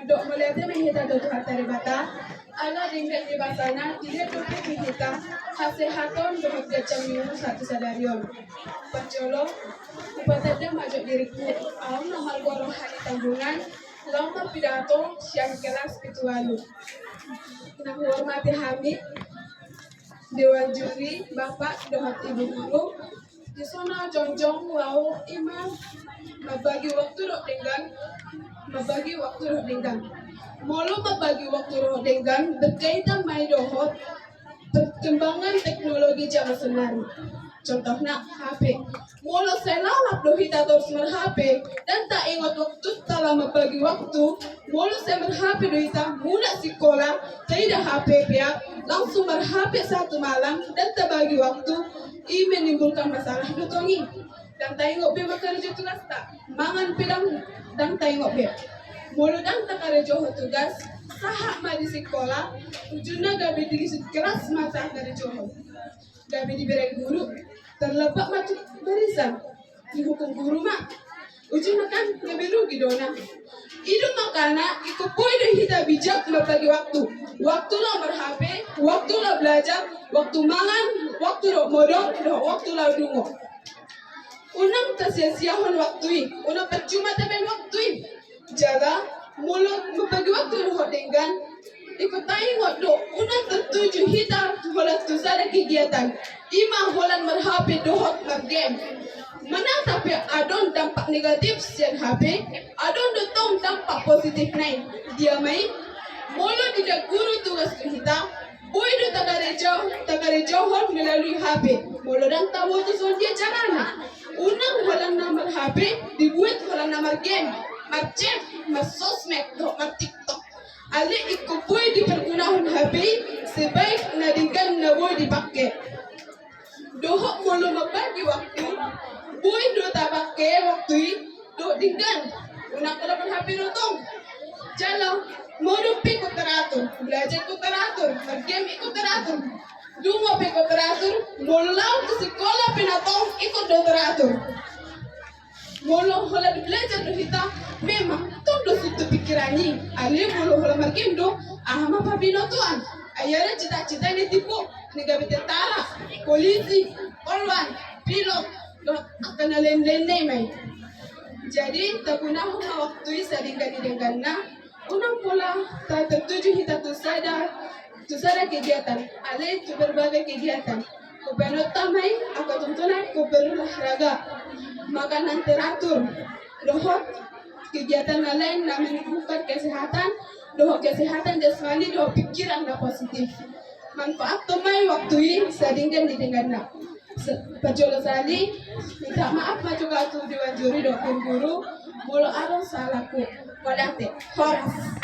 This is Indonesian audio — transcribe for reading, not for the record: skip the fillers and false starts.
dok melihatnya menghita dotu hatari bata ala dingkat di basana dia dotu menghita hasehaton dohot gacam minum satu sadarion perjolo upatnya maju diriku awam nomor gorong hari tanggungan lama pidato siang kelas itu lalu nah hormati Hamid Dewan Juri, Bapak, Dohot Ibu Guru, di sana jongjong lau imam membagi waktu dok dengan molo membagi waktu dok dengan berkaitan mai dohot perkembangan teknologi zaman sekarang. Contohnya HP. Molo selalap dohita terus HP dan tak ingat waktu setelah membagi waktu. Molo saya HP dohita muda sekolah tidak HP pihak langsung HP satu malam dan tak bagi waktu. Ini menimbulkan masalah dotongi dan tengok be bekerja tugas tak mangan pedang dan tengok be. Molo dan tak kerja tugas sahak ma di sekolah ujungnya gabe di kelas mata dari Johor. Gabe diberi guru terlepak macam barisan dihukum guru mak ujungnya kan gabe rugi dona hidup makana ikut boy dan kita bijak membagi waktu lo ber-HP waktu lo belajar waktu mangan waktu lo modong waktu lo dungo unang tersia-siahan waktu unang percuma tapi waktu jaga mulut membagi waktu lo dengan ikut tengok do unang tertuju hitam holat tu sada kegiatan ima holan merhape dohot game menang tapi adon dampak negatif sian HP adon dotong dampak positif naik dia main molo tidak guru tugas kita boy do tagare jauh melalui HP molo dan tahu tu so dia caranya unang holan nomor HP dibuat holan nomor game macet sosmed do TikTok ali ikut boy dipergunakan HP sebaik nadikan na boy dipakai dohok molo membagi waktu boy do tabake waktu do dengan unang kalapan HP dotong jalan modul ikut teratur belajar ikut teratur game ikut teratur dungo ikut teratur molo laut ke sekolah pinatong ikut do teratur molo hola belajar do kita memang tondo sutu pikirannya ali molo hola markem do ahama pabino tuan ayara cita-cita ini tipu negara tentara polisi polwan pilot do akan lain-lain mai jadi tak guna waktu sering kali dengannya unang pula tak tertuju kita tu sada kegiatan ale itu berbagai kegiatan kupenot tamai aku tontonan berolahraga makanan teratur dohot kegiatan lain namun bukan kesehatan dohot kesehatan jasmani dohot pikiran yang positif manfaat tamai waktu ini sedingkan didengarnya Pajolo Sali minta maaf juga tu Dewan Juri dohot guru mulu ada salahku wadate horas